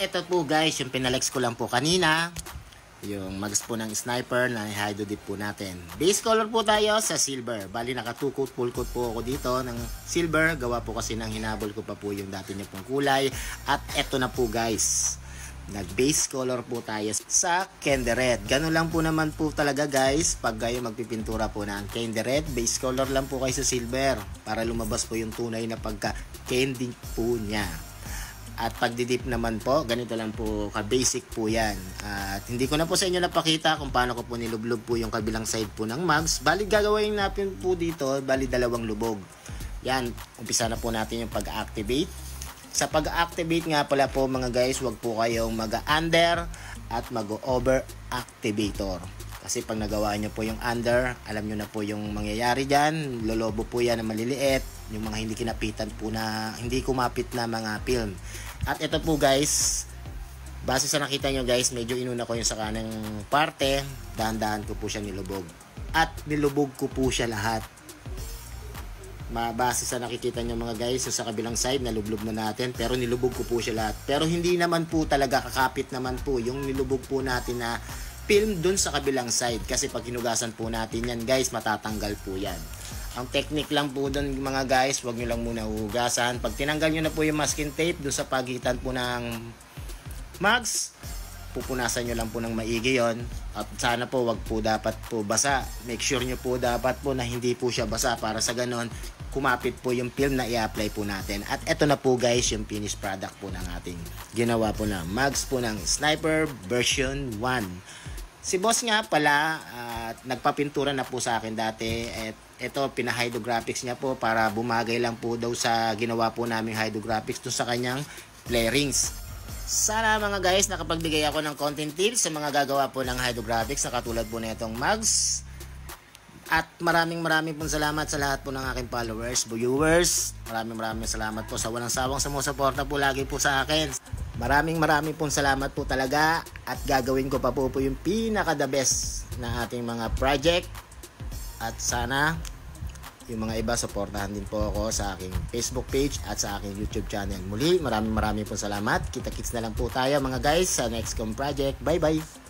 ito po guys, yung pinalex ko lang po kanina. Yung mags po ng sniper na hydro dip po natin. Base color po tayo sa silver. Bali naka 2 coat, full coat po ako dito ng silver. Gawa po kasi ng hinabol ko pa po yung dati niya pong kulay. At eto na po guys. Nag base color po tayo sa candy red. Ganun lang po naman po talaga guys. Pag kayo magpipintura po ng candy red, base color lang po kayo sa silver. Para lumabas po yung tunay na pagka candy po niya. At pagdidip naman po, ganito lang po ka-basic po yan. At hindi ko na po sa inyo napakita kung paano ko po nilublob po yung kabilang side po ng mags. Bali gagawin natin po dito, bali dalawang lubog. Yan, umpisa na po natin yung pag-activate. Sa pag-activate nga pala po mga guys, wag po kayong mag-under at mag-over activator. Kasi pag nagawa nyo po yung under, alam nyo na po yung mangyayari dyan. Lolobo po yan na maliliit. Yung mga hindi kinapitan po na, hindi kumapit na mga film. At ito po guys, base sa nakita nyo guys, medyo inuna ko yung sa kanang parte. Dahan-dahan ko po siya nilubog. At nilubog ko po siya lahat. Base sa nakikita nyo mga guys, so sa kabilang side, nalublob na natin. Pero nilubog ko po siya lahat. Pero hindi naman po talaga kakapit naman po yung nilubog po natin na film dun sa kabilang side. Kasi pag hinugasan po natin yan guys, matatanggal po yan. Ang technique lang po dun mga guys, wag nyo lang muna hugasan. Pag tinanggal nyo na po yung masking tape dun sa pagitan po ng mags, pupunasan nyo lang po ng maigi yon. At sana po wag po dapat po basa. Make sure nyo po dapat po na hindi po siya basa para sa ganon kumapit po yung film na i-apply po natin. At eto na po guys yung finished product po ng ating ginawa po na mags po ng Sniper version 1. Si boss nga pala, nagpapintura na po sa akin dati. At ito, pina-hydrographics niya po para bumagay lang po daw sa ginawa po naming hydrographics doon sa kanyang play rings. Sana mga guys, nakapagbigay ako ng content tips sa mga gagawa po ng hydrographics na katulad po na itong mags. At maraming pong salamat sa lahat po ng aking followers, viewers. Maraming salamat po sa walang sawang sumusuporta po lagi po sa akin. Maraming pong salamat po talaga at gagawin ko pa po yung pinaka the best na ating mga project at sana yung mga iba suportahan din po ako sa aking Facebook page at sa aking YouTube channel. Muli maraming pong salamat. Kita-kits na lang po tayo mga guys sa next kong project. Bye bye!